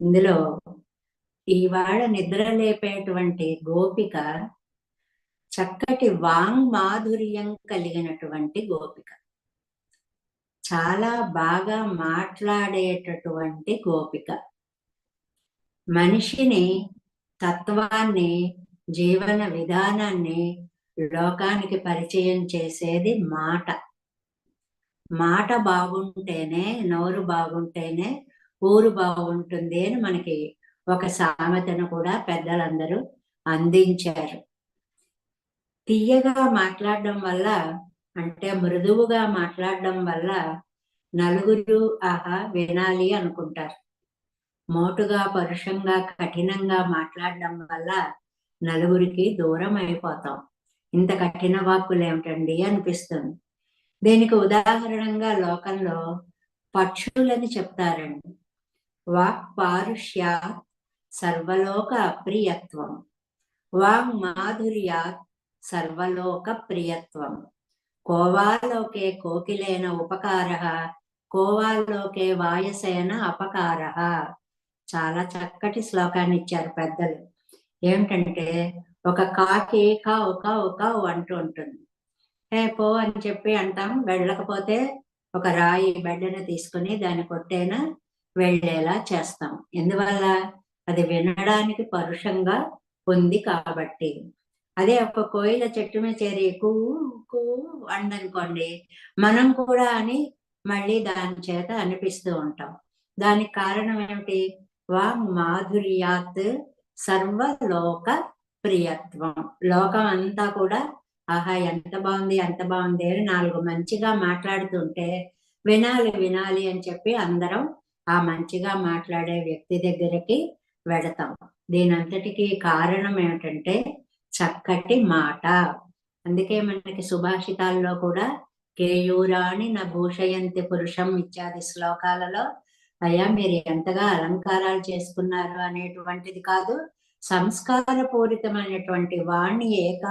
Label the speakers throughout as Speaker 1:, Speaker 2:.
Speaker 1: ఇందులో ఇవాళ నిద్ర లేపేటువంటి గోపిక చక్కటి వాంగ్మాధుర్యం కలిగినటువంటి గోపిక. చాలా బాగా మాట్లాడేటటువంటి గోపిక. మనిషిని, తత్వాన్ని, జీవన విధానాన్ని లోకానికి పరిచయం చేసేది మాట. మాట బాగుంటేనే, నోరు బాగుంటేనే ఊరు బాగుంటుంది అని మనకి ఒక సామెతను కూడా పెద్దలందరూ అందించారు. తీయగా మాట్లాడడం వల్ల, అంటే మృదువుగా మాట్లాడడం వల్ల నలుగురు ఆహా వినాలి అనుకుంటారు. మోటుగా, పరుషంగా, కఠినంగా మాట్లాడడం వల్ల నలుగురికి దూరం అయిపోతాం. ఇంత కఠిన వాక్కులు ఏమిటండి అనిపిస్తుంది. దీనికి ఉదాహరణగా లోకంలో పక్షులని చెప్తారండి. వాక్ పారుష్య సర్వలోక అప్రియత్వం, వాంగ్ మాధుర్యాత్ సర్వలోక ప్రియత్వం, కోవాలోకే కోకిలేన ఉపకార, కోవాలోకే వాయసేన అపకార. చాలా చక్కటి శ్లోకాన్ని ఇచ్చారు పెద్దలు. ఏమిటంటే, ఒక కాకి కావు కావు కావు అంటూ ఉంటుంది. పో అని చెప్పి అంటాం, వెళ్ళకపోతే ఒక రాయి బెడ్డను తీసుకుని దాన్ని కొట్టేనా వెళ్ళేలా చేస్తాం. ఎందువల్ల? అది వినడానికి పరుషంగా ఉంది కాబట్టి. అదే ఒక కోయిల చెట్టు మీద చేరి కూ కూ అందనుకోండి, మనం కూడా అని మళ్ళీ దాని చేత అనిపిస్తూ ఉంటాం. దానికి కారణం ఏమిటి? వాంగ్ మాధుర్యాత్ సర్వలోక ప్రియత్వం. లోకం అంతా కూడా ఆహా ఎంత బాగుంది ఎంత బాగుంది అని నాలుగు మంచిగా మాట్లాడుతుంటే వినాలి వినాలి అని చెప్పి అందరం ఆ మంచిగా మాట్లాడే వ్యక్తి దగ్గరికి వెడతాం. దీనంతటికి కారణం ఏమిటంటే చక్కటి మాట. అందుకే మనకి సుభాషితాల్లో కూడా కేయూరాణి నా భూషయంతి పురుషం ఇత్యాది శ్లోకాలలో అయ్యా మీరు ఎంతగా అలంకారాలు చేసుకున్నారు అనేటువంటిది కాదు, సంస్కారపూరితమైనటువంటి వాణ్ణి ఏక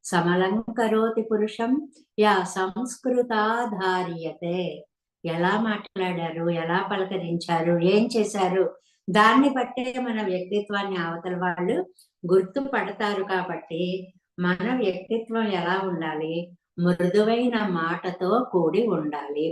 Speaker 1: సమలంకరోతి పురుషం యా సంస్కృతాధార్యతే. ఎలా మాట్లాడారు, ఎలా పలకరించారు, ఏం చేశారు, దాన్ని బట్టే మన వ్యక్తిత్వాన్ని అవతల వాళ్ళు గుర్తుపడతారు. కాబట్టి మన వ్యక్తిత్వం ఎలా ఉండాలి? మృదువైన మాటతో కూడి ఉండాలి.